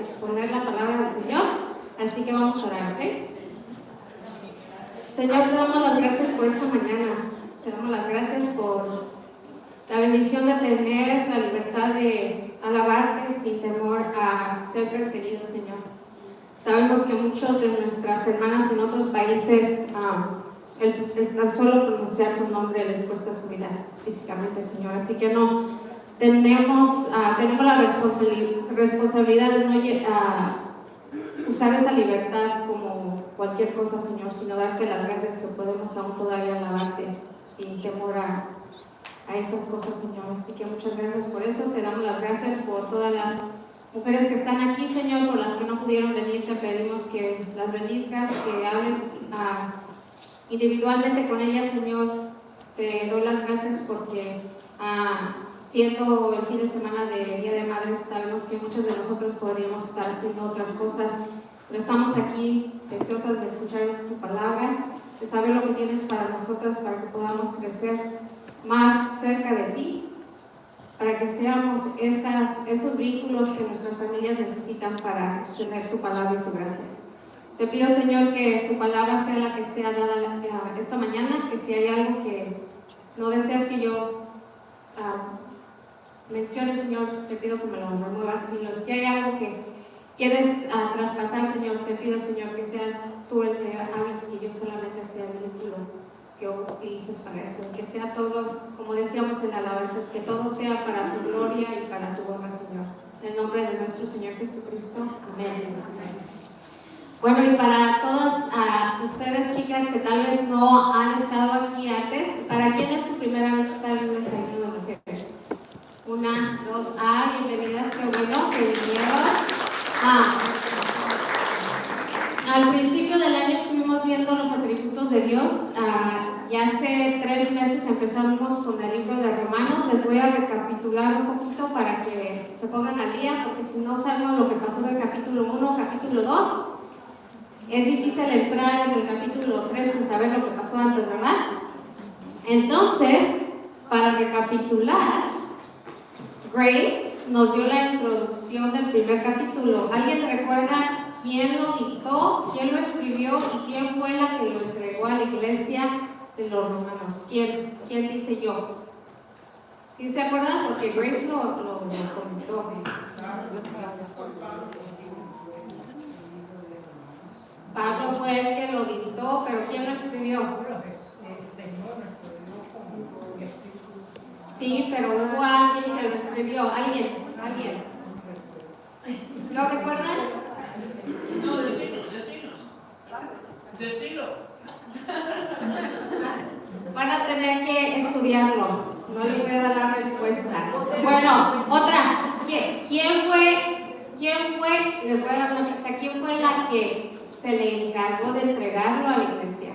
exponer la palabra del Señor, así que vamos a orar, ¿ok? Señor, te damos las gracias por esta mañana, te damos las gracias por la bendición de tener la libertad de alabarte sin temor a ser perseguidos, Señor. Sabemos que muchos de nuestras hermanas en otros países, el tan solo pronunciar tu nombre les cuesta su vida físicamente, Señor. Así que tenemos la responsabilidad de no usar esa libertad como cualquier cosa, Señor, sino darte las gracias que podemos aún todavía alabarte sin temor a esas cosas, Señor. Así que muchas gracias por eso. Te damos las gracias por todas las mujeres que están aquí, Señor, por las que no pudieron venir. Te pedimos que las bendigas, que hables individualmente con ellas, Señor. Te doy las gracias porque siendo el fin de semana de Día de Madres, sabemos que muchos de nosotros podríamos estar haciendo otras cosas, pero estamos aquí deseosas de escuchar tu palabra, de saber lo que tienes para nosotras, para que podamos crecer más cerca de ti, para que seamos esos vínculos que nuestras familias necesitan para tener tu palabra y tu gracia. Te pido, Señor, que tu palabra sea la que sea dada esta mañana, que si hay algo que no deseas que yo mencione, Señor, te pido que me lo remuevas. Si hay algo que quieres traspasar, Señor, te pido, Señor, que sea tú el que hables y que yo solamente sea el vínculo que utilices para eso, que sea todo, como decíamos en la alabanza, que todo sea para tu gloria y para tu honra, Señor. En el nombre de nuestro Señor Jesucristo, amén. Bueno, y para todas ustedes, chicas, que tal vez no han estado aquí antes, ¿para quién es su primera vez estar en un desayuno de mujeres? 1, 2, bienvenidas, qué bueno que vinieron. Al principio del año estuvimos viendo los atributos de Dios. Ya hace 3 meses empezamos con el libro de Romanos. Les voy a recapitular un poquito para que se pongan al día, porque si no sabemos lo que pasó en el capítulo 1, capítulo 2, es difícil entrar en el capítulo 3 sin saber lo que pasó antes, ¿verdad? Entonces, para recapitular, Grace nos dio la introducción del primer capítulo. ¿Alguien recuerda quién lo dictó, quién lo escribió y quién fue la que lo entregó a la iglesia de los romanos? ¿Quién dice yo? ¿Sí se acuerdan? Porque Grace lo comentó. Pablo fue el que lo dictó, pero ¿quién lo escribió? Sí, pero hubo alguien que lo escribió. ¿Alguien? ¿Lo recuerdan? No, decilo. Van a tener que estudiarlo. No les voy a dar la respuesta. Bueno, otra. ¿Quién fue? Les voy a dar una pista. ¿Quién fue la que se le encargó de entregarlo a la iglesia?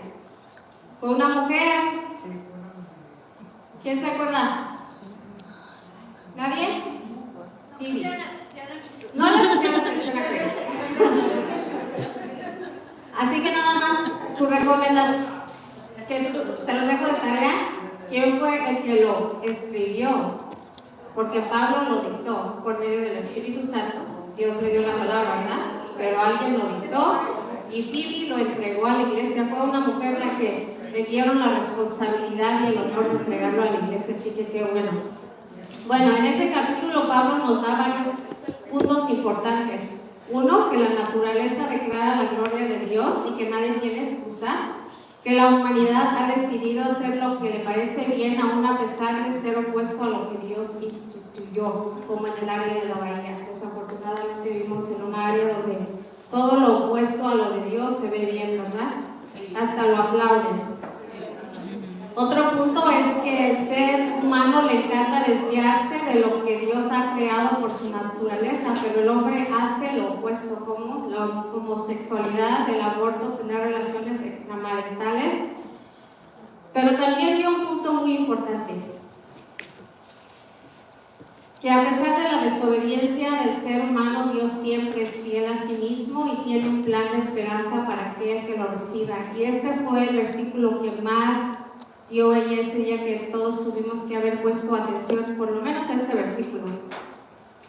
¿Fue una mujer? ¿Quién se acuerda? ¿Nadie? Phoebe. No le pusieron atención a Grace. Así que nada más su recomendación, que se los dejo de tarea. ¿Quién fue el que lo escribió? Porque Pablo lo dictó por medio del Espíritu Santo. Dios le dio la palabra, ¿verdad? Pero alguien lo dictó y Phoebe lo entregó a la iglesia. Fue una mujer la que le dieron la responsabilidad y el honor de entregarlo a la iglesia, así que qué bueno. Bueno, en ese capítulo Pablo nos da varios puntos importantes. Uno, que la naturaleza declara la gloria de Dios y que nadie tiene excusa, que la humanidad ha decidido hacer lo que le parece bien aún a pesar de ser opuesto a lo que Dios instituyó, como en el área de la bahía. Desafortunadamente vivimos en un área donde todo lo opuesto a lo de Dios se ve bien, ¿verdad? Hasta lo aplauden. Otro punto es que el ser humano le encanta desviarse de lo que Dios ha creado por su naturaleza, pero el hombre hace lo opuesto, como la homosexualidad, el aborto, tener relaciones extramaritales. Pero también vio un punto muy importante, que a pesar de la desobediencia del ser humano, Dios siempre es fiel a sí mismo y tiene un plan de esperanza para aquel que lo reciba. Y este fue el versículo que más dio ella ese día, que todos tuvimos que haber puesto atención, por lo menos a este versículo.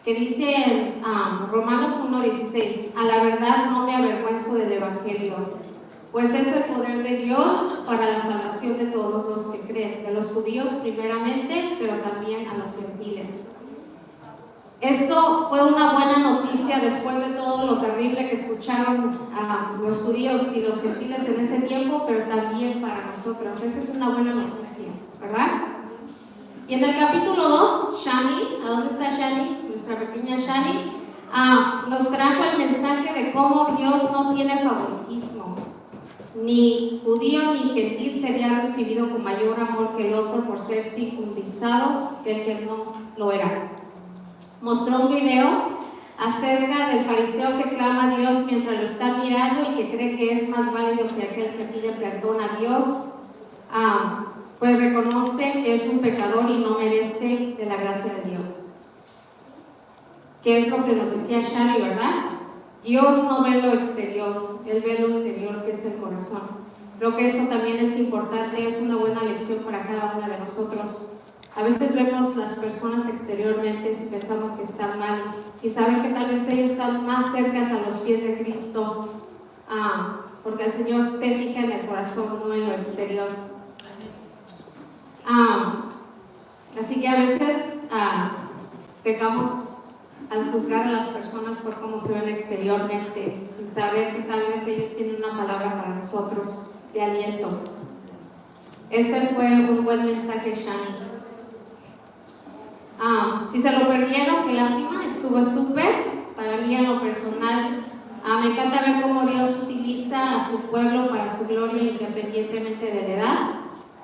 que dice en Romanos 1:16, a la verdad no me avergüenzo del Evangelio, pues es el poder de Dios para la salvación de todos los que creen, de los judíos primeramente, pero también a los gentiles. Esto fue una buena noticia después de todo lo terrible que escucharon los judíos y los gentiles en ese tiempo, pero también para nosotros. Esa es una buena noticia, ¿verdad? Y en el capítulo 2, Shani, ¿a dónde está Shani? Nuestra pequeña Shani, nos trajo el mensaje de cómo Dios no tiene favoritismos. Ni judío ni gentil sería recibido con mayor amor que el otro por ser circuncidado que el que no lo era. Mostró un video acerca del fariseo que clama a Dios mientras lo está mirando y que cree que es más válido que aquel que pide perdón a Dios, pues reconoce que es un pecador y no merece de la gracia de Dios. ¿Qué es lo que nos decía Shani, verdad? Dios no ve lo exterior, Él ve lo interior, que es el corazón. Creo que eso también es importante, es una buena lección para cada una de nosotros. A veces vemos las personas exteriormente y pensamos que están mal, sin saber que tal vez ellos están más cerca a los pies de Cristo, porque el Señor te fija en el corazón, no en lo exterior. Así que a veces pecamos al juzgar a las personas por cómo se ven exteriormente, sin saber que tal vez ellos tienen una palabra para nosotros de aliento. Este fue un buen mensaje, Shani. Si se lo perdieron, qué lástima, estuvo súper. Para mí en lo personal, me encanta ver cómo Dios utiliza a su pueblo para su gloria independientemente de la edad.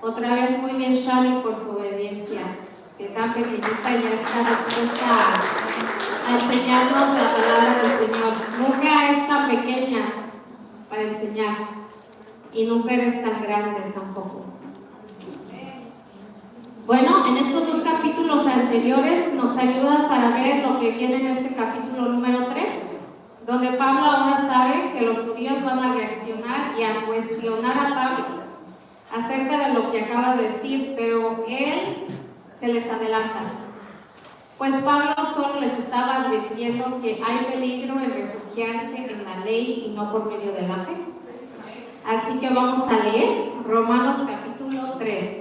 Otra vez muy bien, Shani, por tu obediencia, que tan pequeñita ya está dispuesta a enseñarnos la palabra del Señor. Nunca es tan pequeña para enseñar y nunca eres tan grande tampoco. Bueno, en estos dos capítulos anteriores nos ayudan para ver lo que viene en este capítulo número 3, donde Pablo ahora sabe que los judíos van a reaccionar y a cuestionar a Pablo acerca de lo que acaba de decir, pero él se les adelanta. Pues Pablo solo les estaba advirtiendo que hay peligro en refugiarse en la ley y no por medio de la fe. Así que vamos a leer Romanos capítulo 3.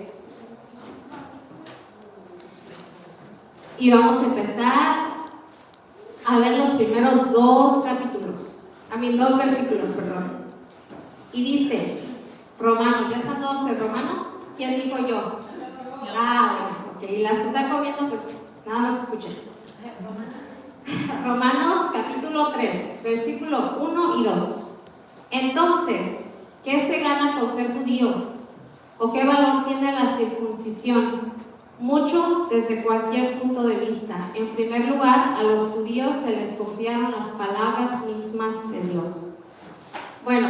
Y vamos a empezar a ver los primeros dos versículos, perdón. Y dice, Romanos, ¿ya están todos en Romanos? ¿Quién dijo yo? Bueno, ok. Y las que están comiendo, pues nada más escuchen. Romanos capítulo 3, versículo 1 y 2. Entonces, ¿qué se gana con ser judío? ¿O qué valor tiene la circuncisión? Mucho desde cualquier punto de vista. En primer lugar, a los judíos se les confiaron las palabras mismas de Dios. Bueno,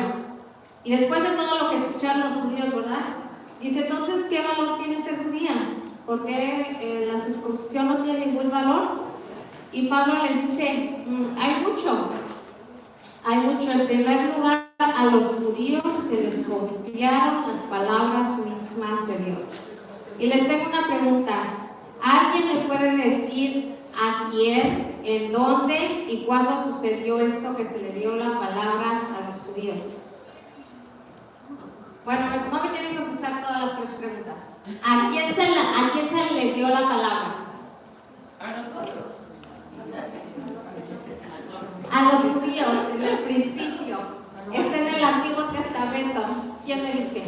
y después de todo lo que escucharon los judíos, ¿verdad? Dice, entonces, ¿qué valor tiene ser judía? ¿Por qué la circuncisión no tiene ningún valor? Y Pablo les dice, hay mucho. En primer lugar, a los judíos se les confiaron las palabras mismas de Dios. Y les tengo una pregunta. ¿Alguien me puede decir a quién, en dónde y cuándo sucedió esto que se le dio la palabra a los judíos? Bueno, no me tienen que contestar todas las tres preguntas. ¿A quién se le dio la palabra? A nosotros. A los judíos, en el principio. Está en el Antiguo Testamento. ¿Quién me dice?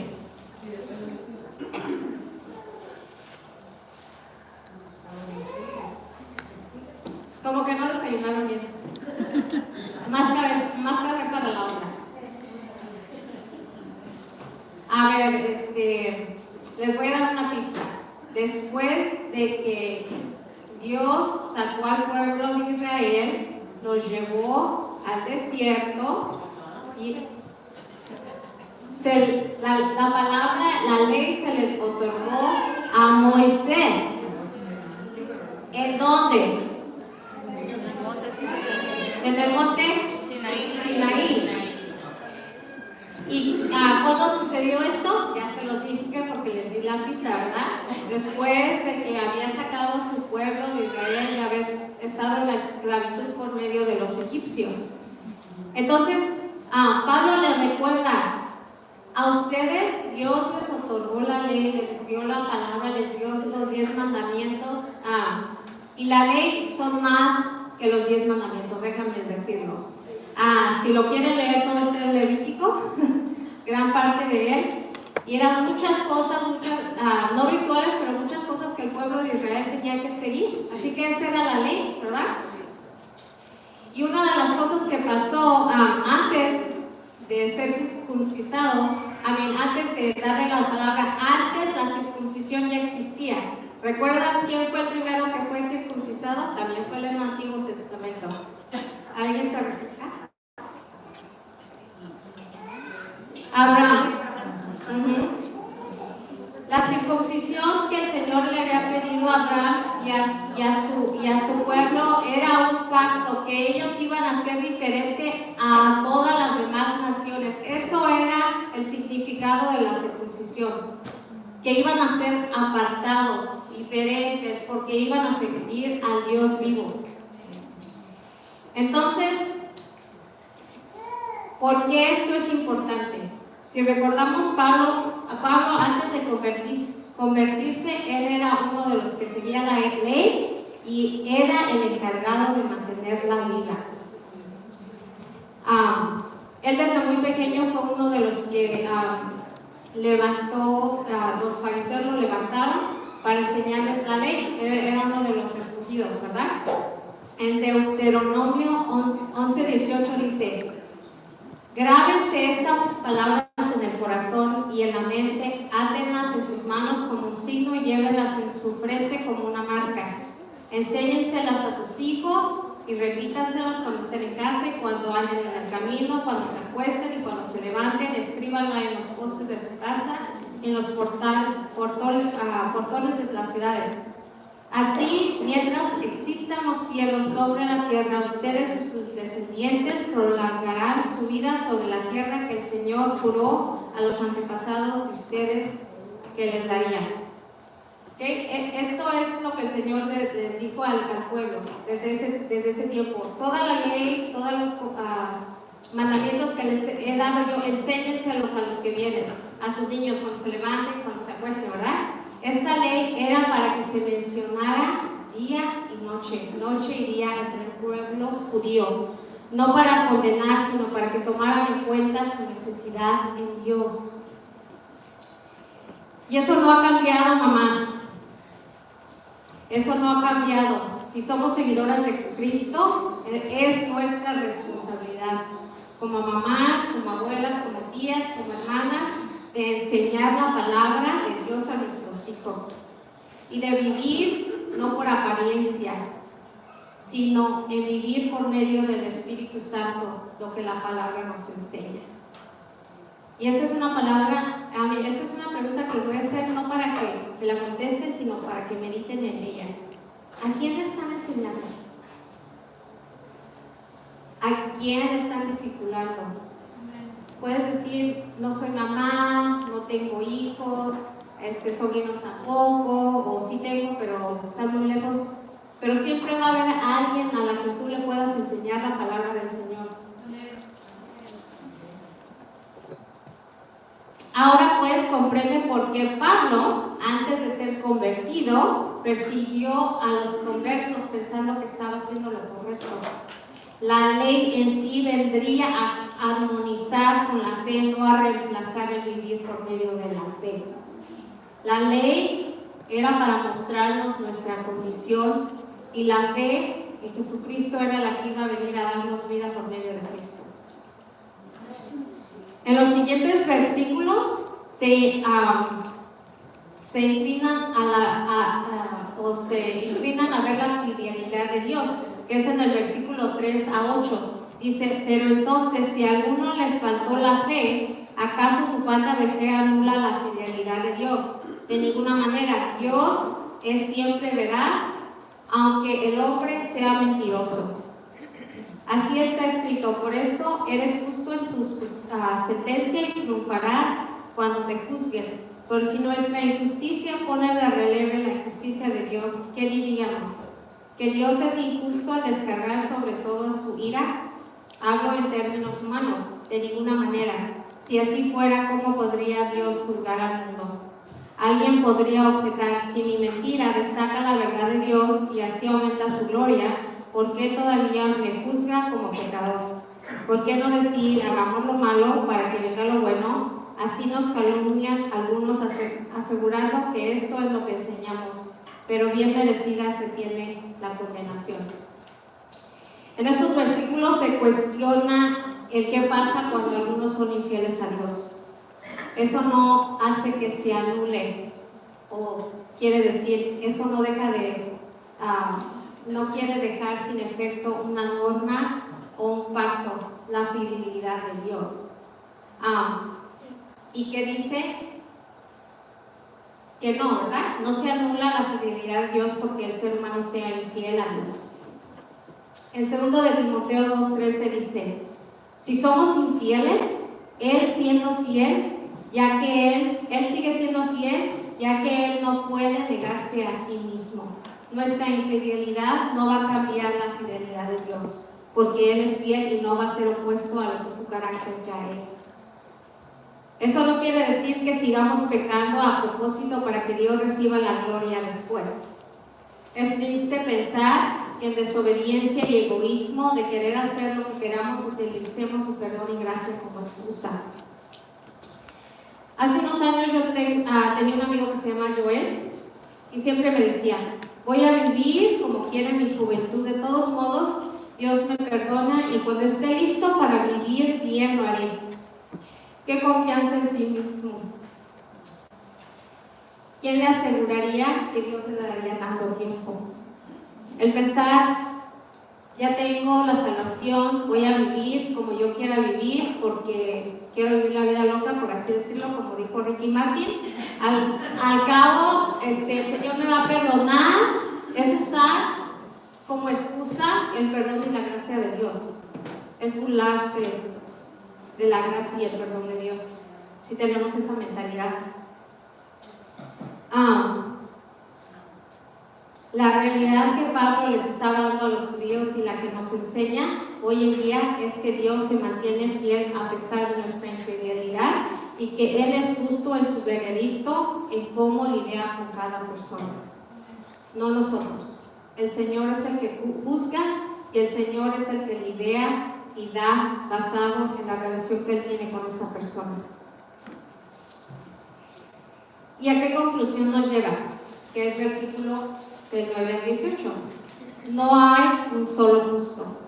Como que no desayunaron bien. Más café para la otra. A ver, les voy a dar una pista. Después de que Dios sacó al pueblo de Israel, los llevó al desierto y la ley se le otorgó a Moisés. ¿En dónde? En el monte Sinaí. ¿Y ¿Cuándo sucedió esto? Ya se los dije porque les di la pista, ¿verdad? Después de que había sacado a su pueblo de Israel y haber estado en la esclavitud por medio de los egipcios. Entonces, Pablo les recuerda, a ustedes Dios les otorgó la ley, les dio la palabra, les dio los 10 mandamientos, y la ley son más que los 10 mandamientos, déjenme decirlos. Si lo quieren leer, todo está en Levítico, gran parte de él, y eran muchas cosas, no rituales, pero muchas cosas que el pueblo de Israel tenía que seguir, así que esa era la ley, ¿verdad? Y una de las cosas que pasó antes de ser circuncisado, antes de darle la palabra, antes la circuncisión ya existía. ¿Recuerdan quién fue el primero que fue circuncisado? También fue en el Antiguo Testamento. ¿Alguien te recuerda? Abraham. La circuncisión que el Señor le había pedido a Abraham y a su pueblo era un pacto, que ellos iban a ser diferente a todas las demás naciones. Eso era el significado de la circuncisión, que iban a ser apartados, diferentes, porque iban a seguir al Dios vivo. Entonces, ¿por qué esto es importante? Si recordamos, a Pablo antes de convertirse, él era uno de los que seguía la ley y era el encargado de mantenerla viva. Él desde muy pequeño fue uno de los que los fariseos lo levantaron para enseñarles la ley. Era uno de los escogidos, ¿verdad? En Deuteronomio 11:18 dice: grábense estas palabras en el corazón y en la mente, átenlas en sus manos como un signo y llévenlas en su frente como una marca. Enséñenselas a sus hijos y repítanselas cuando estén en casa y cuando anden en el camino, cuando se acuesten y cuando se levanten. Escríbanla en los postes de su casa y en los portones de las ciudades. Así, mientras existan los cielos sobre la tierra, ustedes y sus descendientes prolongarán su vida sobre la tierra que el Señor juró a los antepasados de ustedes que les daría. ¿Okay? Esto es lo que el Señor les dijo al pueblo desde ese tiempo. Toda la ley, todos los mandamientos que les he dado yo, enséñenselos a los que vienen, a sus niños cuando se levanten, cuando se acuesten, ¿verdad? Esta ley era para que se mencionara día y noche, noche y día entre el pueblo judío, no para condenar, sino para que tomaran en cuenta su necesidad en Dios. Y eso no ha cambiado, mamás. Eso no ha cambiado. Si somos seguidoras de Cristo, es nuestra responsabilidad, como mamás, como abuelas, como tías, como hermanas, de enseñar la palabra de Dios a nuestros hijos y de vivir no por apariencia, sino en vivir por medio del Espíritu Santo lo que la palabra nos enseña. Y esta es una pregunta que les voy a hacer no para que me la contesten, sino para que mediten en ella. ¿A quién le están enseñando? ¿A quién están discipulando? Puedes decir, no soy mamá, no tengo hijos, sobrinos tampoco, o sí tengo, pero están muy lejos. Pero siempre va a haber alguien a la que tú le puedas enseñar la palabra del Señor. Ahora pues comprende por qué Pablo, antes de ser convertido, persiguió a los conversos pensando que estaba haciendo lo correcto. La ley en sí vendría a armonizar con la fe, no a reemplazar el vivir por medio de la fe. La ley era para mostrarnos nuestra condición y la fe en Jesucristo era la que iba a venir a darnos vida por medio de Cristo. En los siguientes versículos se inclinan a ver la fidelidad de Dios, que es en el versículo 3 a 8. Dice: pero entonces, si a alguno les faltó la fe, ¿acaso su falta de fe anula la fidelidad de Dios? De ninguna manera. Dios es siempre veraz, aunque el hombre sea mentiroso. Así está escrito, por eso eres justo en tu sentencia y triunfarás cuando te juzguen. Pero si nuestra injusticia pone de relieve la injusticia de Dios, ¿qué diríamos? ¿Que Dios es injusto al descargar sobre todos su ira? Hablo en términos humanos, de ninguna manera. Si así fuera, ¿cómo podría Dios juzgar al mundo? Alguien podría objetar, si mi mentira destaca la verdad de Dios y así aumenta su gloria, ¿por qué todavía me juzga como pecador? ¿Por qué no decir, hagamos lo malo para que venga lo bueno? Así nos calumnian algunos asegurando que esto es lo que enseñamos, pero bien merecida se tiene la condenación. En estos versículos se cuestiona el qué pasa cuando algunos son infieles a Dios. Eso no hace que se anule, o quiere decir, eso no deja de, no quiere dejar sin efecto una norma o un pacto, la fidelidad de Dios. ¿Y qué dice? Que no, ¿verdad? No se anula la fidelidad de Dios porque el ser humano sea infiel a Dios. En 2 de Timoteo 2:13 dice, si somos infieles, Él siendo fiel, ya que Él sigue siendo fiel, ya que Él no puede negarse a sí mismo. Nuestra infidelidad no va a cambiar la fidelidad de Dios, porque Él es fiel y no va a ser opuesto a lo que su carácter ya es. Eso no quiere decir que sigamos pecando a propósito para que Dios reciba la gloria después. Es triste pensar que en desobediencia y egoísmo de querer hacer lo que queramos utilicemos su perdón y gracia como excusa. Hace unos años yo tenía un amigo que se llama Joel y siempre me decía, voy a vivir como quiera en mi juventud, de todos modos Dios me perdona y cuando esté listo para vivir bien lo haré. Qué confianza en sí mismo. ¿Quién le aseguraría que Dios le daría tanto tiempo? El pensar, ya tengo la salvación, voy a vivir como yo quiera vivir porque quiero vivir la vida loca, por así decirlo, como dijo Ricky Martin. Al cabo, el Señor me va a perdonar, es usar como excusa el perdón y la gracia de Dios. Es burlarse de la gracia y el perdón de Dios, si tenemos esa mentalidad. La realidad que Pablo les estaba dando a los judíos y la que nos enseña hoy en día es que Dios se mantiene fiel a pesar de nuestra infidelidad y que Él es justo en su veredicto en cómo lidia con cada persona, no nosotros. El Señor es el que juzga y el Señor es el que lidia y da basado en la relación que Él tiene con esa persona. ¿Y a qué conclusión nos lleva? Que es versículo del 9 al 18. No hay un solo justo.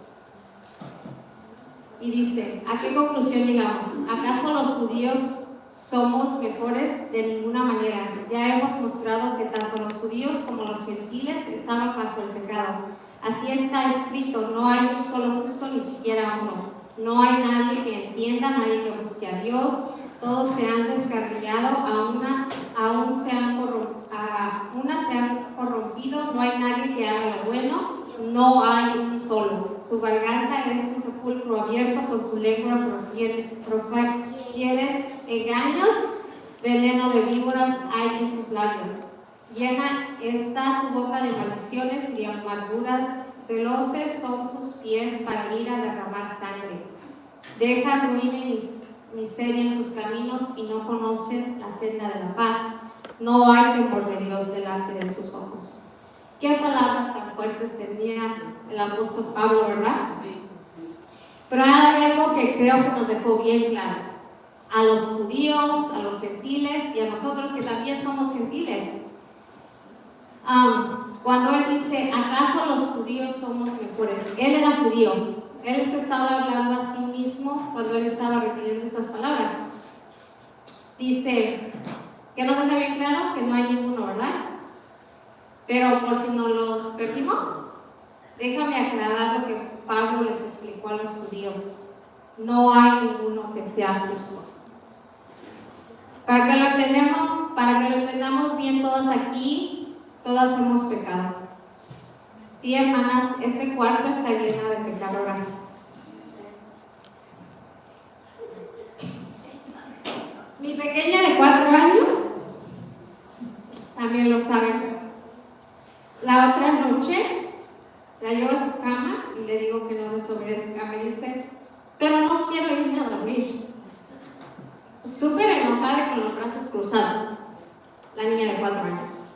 Y dice, ¿a qué conclusión llegamos? ¿Acaso los judíos somos mejores? De ninguna manera. Ya hemos mostrado que tanto los judíos como los gentiles estaban bajo el pecado. Así está escrito, no hay un solo justo, ni siquiera uno. No hay nadie que entienda, nadie que busque a Dios. Todos se han descarriado, aún se han corrompido, no hay nadie que haga lo bueno, no hay un solo. Su garganta es un sepulcro abierto, con su lengua profieren engaños, veneno de víboras hay en sus labios. Llena está su boca de maldiciones y de amargura, veloces son sus pies para ir a derramar sangre. Dejan ruina y miseria en sus caminos y no conocen la senda de la paz. No hay temor de Dios delante de sus ojos. Qué palabras tan fuertes tenía el apóstol Pablo, ¿verdad? Pero hay algo que creo que nos dejó bien claro. A los judíos, a los gentiles y a nosotros que también somos gentiles. Cuando él dice, ¿acaso los judíos somos mejores? Él era judío, él se estaba hablando a sí mismo cuando él estaba repitiendo estas palabras. Dice, que nos deja bien claro que no hay ninguno, ¿verdad? Pero por si no los perdimos, déjame aclarar lo que Pablo les explicó a los judíos. No hay ninguno que sea justo. Para que lo entendamos bien todas aquí, todas hemos pecado. Sí, hermanas, este cuarto está lleno de pecadoras. también lo saben. La otra noche la llevo a su cama y le digo que no desobedezca. Me dice, pero no quiero irme a dormir. Súper enojada y con los brazos cruzados. La niña de 4 años.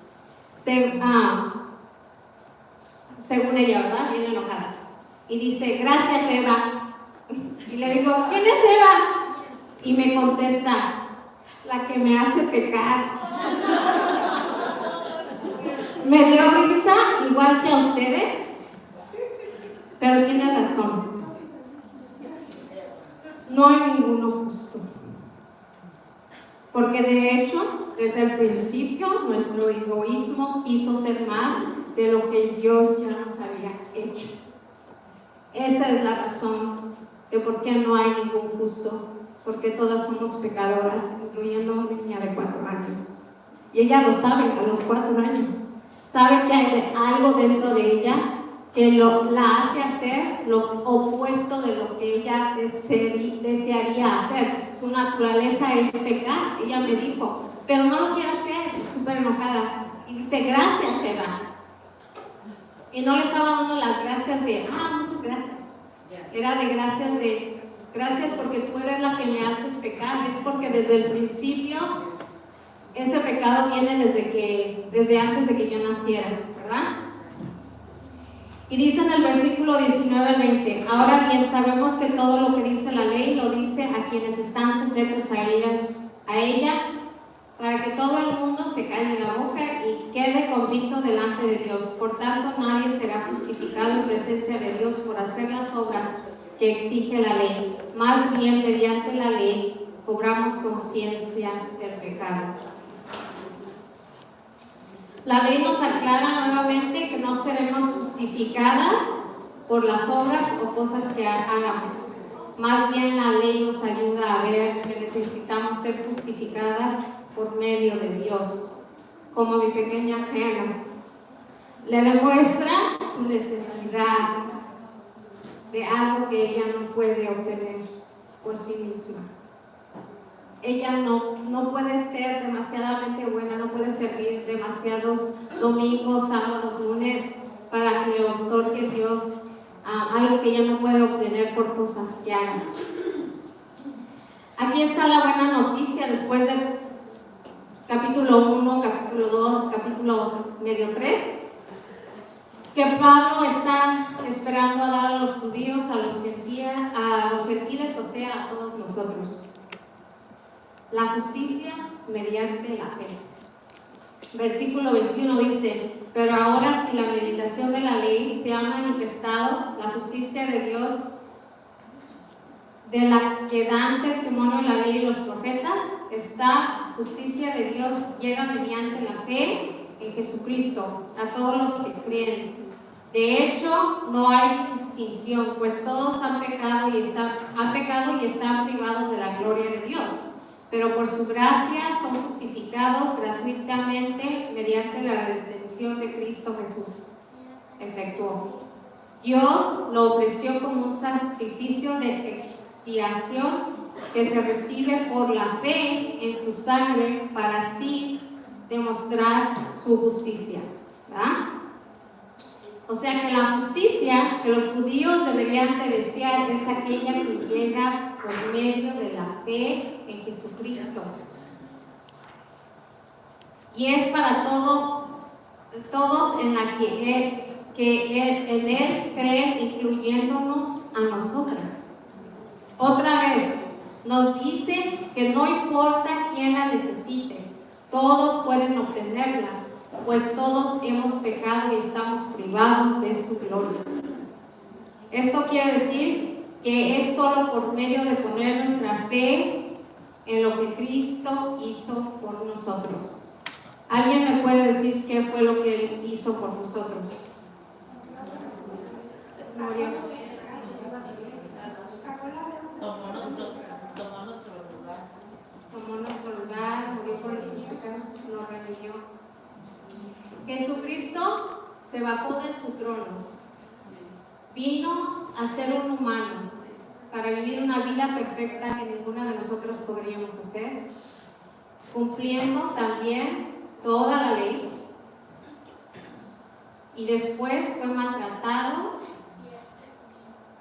Según ella, ¿verdad? Bien enojada. Y dice, gracias Eva. Y le digo, ¿quién es Eva? Y me contesta, la que me hace pecar. Me dio risa, igual que a ustedes, pero tiene razón. No hay ninguno justo. Porque de hecho, desde el principio, nuestro egoísmo quiso ser más de lo que Dios ya nos había hecho. Esa es la razón de por qué no hay ningún justo, porque todas somos pecadoras, incluyendo una niña de 4 años. Y ella lo sabe a los 4 años. Sabe que hay algo dentro de ella que la hace hacer lo opuesto de lo que ella desearía hacer. Su naturaleza es pecar. Ella me dijo, pero no lo quiere hacer, súper enojada. Y dice, gracias Eva. Y no le estaba dando las gracias de, muchas gracias. Era de gracias porque tú eres la que me haces pecar. Es porque desde el principio ese pecado viene desde antes de que yo naciera, ¿verdad? Y dice en el versículo 19 al 20, ahora bien sabemos que todo lo que dice la ley lo dice a quienes están sujetos a ella, para que todo el mundo se calle la boca y quede convicto delante de Dios. Por tanto, nadie será justificado en presencia de Dios por hacer las obras que exige la ley. Más bien, mediante la ley, cobramos conciencia del pecado. La ley nos aclara nuevamente que no seremos justificadas por las obras o cosas que hagamos. Más bien la ley nos ayuda a ver que necesitamos ser justificadas por medio de Dios, como mi pequeña Hannah. Le demuestra su necesidad de algo que ella no puede obtener por sí misma. Ella no puede ser demasiadamente buena, no puede servir demasiados domingos, sábados, lunes, para que le otorgue Dios algo que ella no puede obtener por cosas que haga. Aquí está la buena noticia después del capítulo 1, capítulo 2, capítulo medio 3, que Pablo está esperando a dar a los judíos, a los gentiles, o sea, a todos nosotros. La justicia mediante la fe. Versículo 21 dice, pero ahora si la meditación de la ley se ha manifestado, la justicia de Dios, de la que dan testimonio la ley y los profetas, esta justicia de Dios llega mediante la fe en Jesucristo a todos los que creen. De hecho, no hay distinción, pues todos han pecado y están privados de la gloria de Dios. Pero por su gracia son justificados gratuitamente mediante la redención de Cristo Jesús. Efectuó. Dios lo ofreció como un sacrificio de expiación que se recibe por la fe en su sangre para así demostrar su justicia. ¿Verdad? O sea que la justicia que los judíos deberían de desear es aquella que llega por medio de la fe en Jesucristo. Y es para todos en la que en Él creen, incluyéndonos a nosotras. Otra vez, nos dice que no importa quién la necesite, todos pueden obtenerla, pues todos hemos pecado y estamos privados de su gloria. Esto quiere decir que es solo por medio de poner nuestra fe en lo que Cristo hizo por nosotros. ¿Alguien me puede decir qué fue lo que Él hizo por nosotros? Murió. Tomó nuestro lugar, murió por nuestros pecados, nos redimió. Jesucristo se bajó de su trono, vino a ser un humano para vivir una vida perfecta que ninguna de nosotros podríamos hacer, cumpliendo también toda la ley, y después fue maltratado,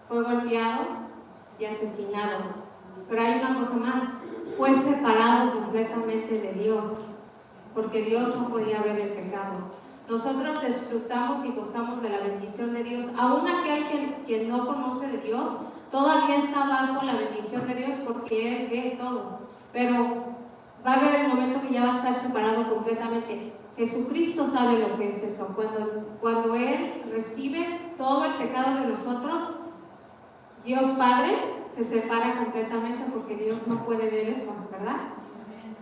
fue golpeado y asesinado. Pero hay una cosa más, fue separado completamente de Dios, porque Dios no podía ver el pecado. Nosotros disfrutamos y gozamos de la bendición de Dios. Aún aquel que no conoce de Dios todavía está bajo la bendición de Dios, porque Él ve todo. Pero va a haber el momento que ya va a estar separado completamente. Jesucristo sabe lo que es eso. Cuando Él recibe todo el pecado de nosotros, Dios Padre se separa completamente, porque Dios no puede ver eso, ¿verdad?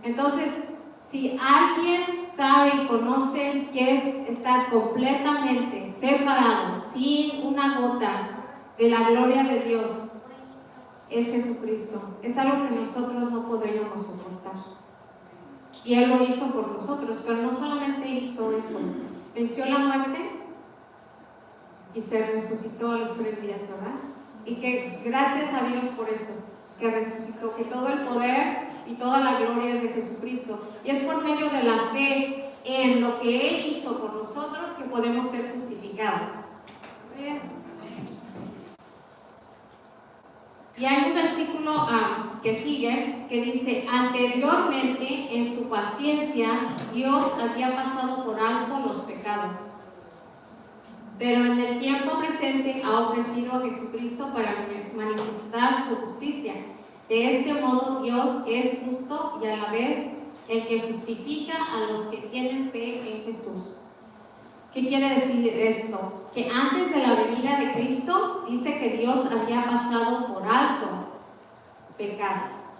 Entonces, si alguien sabe y conoce qué es estar completamente separado, sin una gota de la gloria de Dios, es Jesucristo. Es algo que nosotros no podríamos soportar. Y Él lo hizo por nosotros, pero no solamente hizo eso, venció la muerte y se resucitó a los 3 días, ¿verdad? Y que gracias a Dios por eso, que resucitó, que todo el poder y toda la gloria es de Jesucristo. Y es por medio de la fe en lo que Él hizo por nosotros que podemos ser justificados. Y hay un versículo que sigue, que dice: anteriormente en su paciencia Dios había pasado por alto los pecados, pero en el tiempo presente ha ofrecido a Jesucristo para manifestar su justicia. De este modo Dios es justo y a la vez el que justifica a los que tienen fe en Jesús. ¿Qué quiere decir esto? Que antes de la venida de Cristo, dice que Dios había pasado por alto pecados.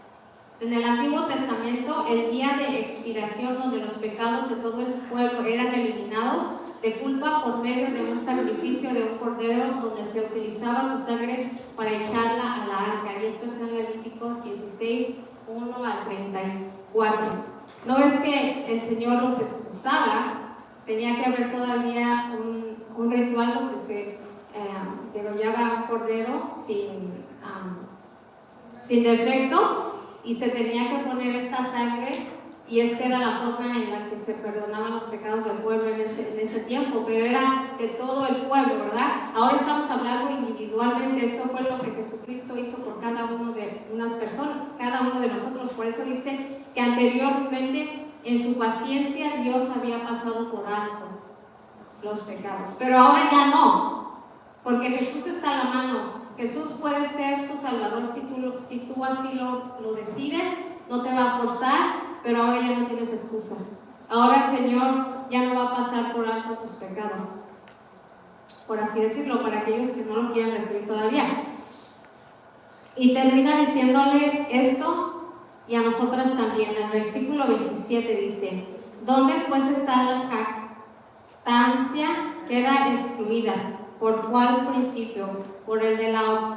En el Antiguo Testamento, el día de expiración, donde los pecados de todo el pueblo eran eliminados de culpa por medio de un sacrificio de un cordero, donde se utilizaba su sangre para echarla a la arca. Y esto está en Levíticos 16, 1 al 34. No es que el Señor los excusaba, tenía que haber todavía un ritual donde se degollaba un cordero sin defecto, y se tenía que poner esta sangre, y esta era la forma en la que se perdonaban los pecados del pueblo en ese tiempo, pero era de todo el pueblo, ¿verdad? Ahora estamos hablando individualmente. Esto fue lo que Jesucristo hizo por cada uno de unas personas, cada uno de nosotros. Por eso dice que anteriormente en su paciencia Dios había pasado por alto los pecados, pero ahora ya no, porque Jesús está a la mano. Jesús puede ser tu Salvador si tú así lo decides. No te va a forzar, pero ahora ya no tienes excusa. Ahora el Señor ya no va a pasar por alto tus pecados, por así decirlo, para aquellos que no lo quieran recibir todavía. Y termina diciéndole esto, y a nosotras también. El versículo 27 dice: ¿dónde pues está la jactancia? Queda excluida. ¿Por cuál principio? ¿Por el de la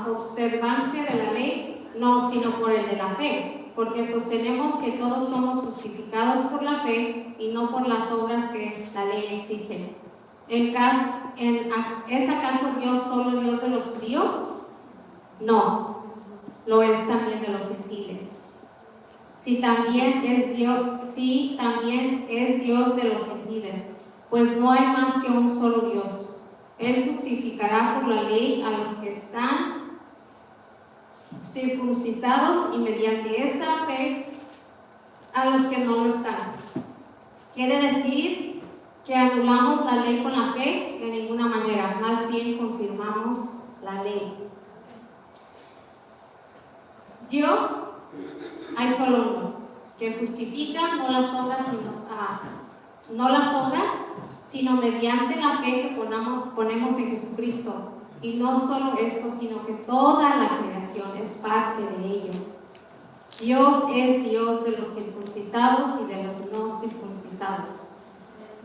observancia de la ley? No, sino por el de la fe, porque sostenemos que todos somos justificados por la fe y no por las obras que la ley exige. ¿Es acaso Dios solo Dios de los judíos? No, lo es también de los gentiles. Sí, también es Dios de los gentiles, pues no hay más que un solo Dios. Él justificará por la ley a los que están circuncidados y mediante esa fe a los que no lo están. Quiere decir que anulamos la ley con la fe de ninguna manera, más bien confirmamos la ley. Dios, hay solo uno, que justifica no las obras, sino mediante la fe que ponemos en Jesucristo. Y no solo esto, sino que toda la creación es parte de ello. Dios es Dios de los circuncidados y de los no circuncidados.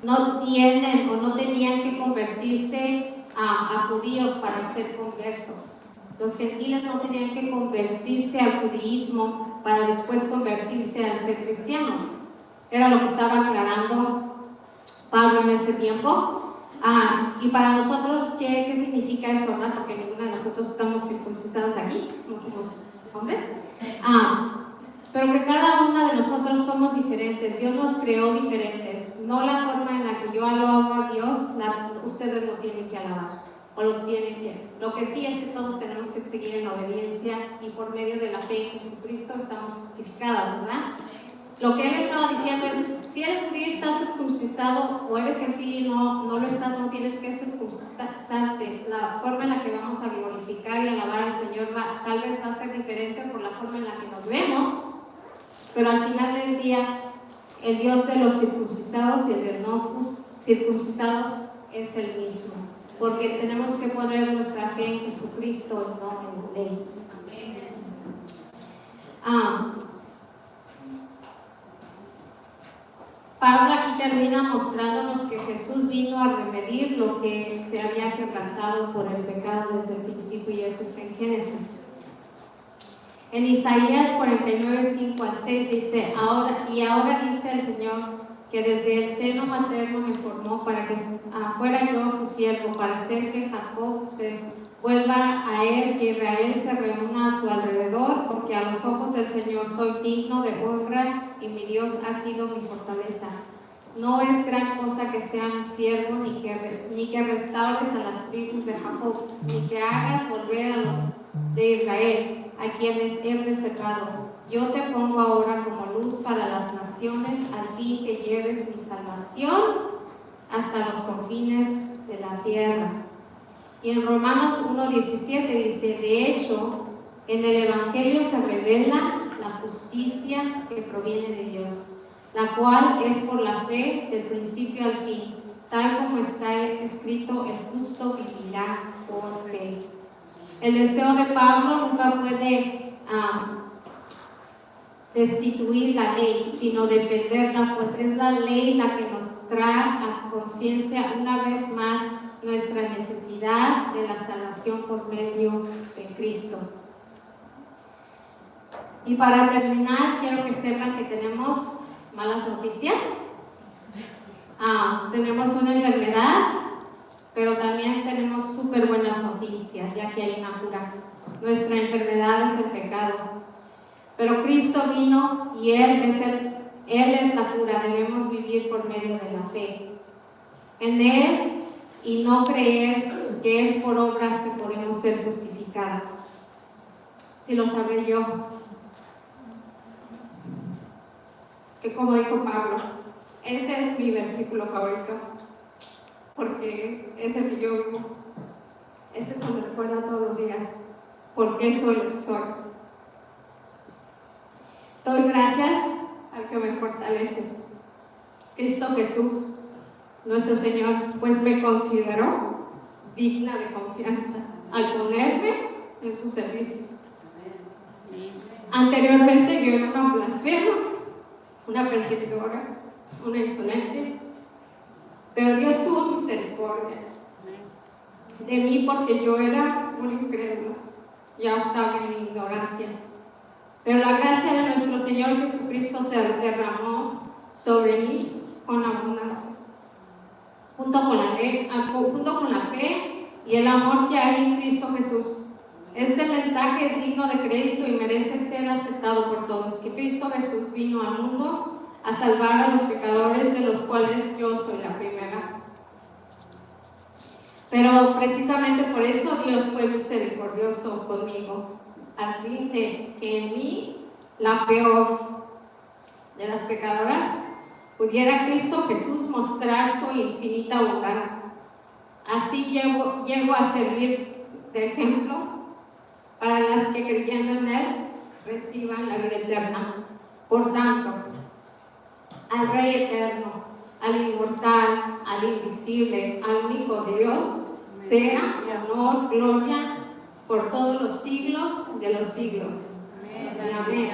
No tienen o no tenían que convertirse a judíos para ser conversos. Los gentiles no tenían que convertirse al judaísmo para después convertirse al ser cristianos. Era lo que estaba aclarando Pablo en ese tiempo. Y para nosotros, ¿qué significa eso, verdad? Porque ninguna de nosotros estamos circuncidadas aquí, no somos hombres. pero que cada una de nosotros somos diferentes. Dios nos creó diferentes. No la forma en la que yo alabo a Dios, ustedes lo tienen que alabar. O lo que sí es que todos tenemos que seguir en obediencia y por medio de la fe en Jesucristo estamos justificadas, ¿verdad? Lo que él estaba diciendo es, si eres judío y estás circuncisado, o eres gentil y no lo estás, no tienes que circuncisarte. La forma en la que vamos a glorificar y alabar al Señor tal vez va a ser diferente por la forma en la que nos vemos, pero al final del día, el Dios de los circuncisados y el de no circuncisados es el mismo, porque tenemos que poner nuestra fe en Jesucristo y no en la ley. Pablo aquí termina mostrándonos que Jesús vino a remedir lo que se había quebrantado por el pecado desde el principio, y eso está en Génesis. En Isaías 49, 5 al 6 dice, ahora dice el Señor, que desde el seno materno me formó para que fuera yo su siervo, para hacer que Jacob se vuelva a él, que Israel se reúna a su alrededor, porque a los ojos del Señor soy digno de honra y mi Dios ha sido mi fortaleza. No es gran cosa que sea mi siervo, ni que restaures a las tribus de Jacob, ni que hagas volver a los de Israel, a quienes he preservado. Yo te pongo ahora como luz para las naciones, al fin que lleves mi salvación hasta los confines de la tierra. Y en Romanos 1:17 dice, de hecho, en el Evangelio se revela la justicia que proviene de Dios, la cual es por la fe del principio al fin, tal como está escrito, el justo vivirá por fe. El deseo de Pablo nunca fue de destituir la ley, sino defenderla, pues es la ley la que nos trae a conciencia una vez más nuestra necesidad de la salvación por medio de Cristo. Y para terminar, quiero que sepan que tenemos malas noticias. Tenemos una enfermedad, pero también tenemos súper buenas noticias, ya que hay una cura. Nuestra enfermedad es el pecado, pero Cristo vino y Él es la cura. Debemos vivir por medio de la fe en Él y no creer que es por obras que podemos ser justificadas. Si lo sabré yo, que como dijo Pablo, ese es mi versículo favorito, porque es el que yo vivo, es el que me recuerda todos los días, porque soy lo que soy. Doy gracias al que me fortalece, Cristo Jesús, nuestro Señor, pues me consideró digna de confianza al ponerme en su servicio. Anteriormente yo era una blasfema, una perseguidora, una insolente, pero Dios tuvo misericordia de mí porque yo era una incrédula y optaba en mi ignorancia. Pero la gracia de nuestro Señor Jesucristo se derramó sobre mí con abundancia, junto con la fe y el amor que hay en Cristo Jesús. Este mensaje es digno de crédito y merece ser aceptado por todos, que Cristo Jesús vino al mundo a salvar a los pecadores, de los cuales yo soy la primera. Pero precisamente por eso Dios fue misericordioso conmigo, al fin de que en mí, la peor de las pecadoras, pudiera Cristo Jesús mostrar su infinita bondad. Así llego a servir de ejemplo para las que creyendo en Él reciban la vida eterna. Por tanto, al Rey eterno, al inmortal, al invisible, al único Dios, sea honor, gloria por todos los siglos de los siglos. Amén.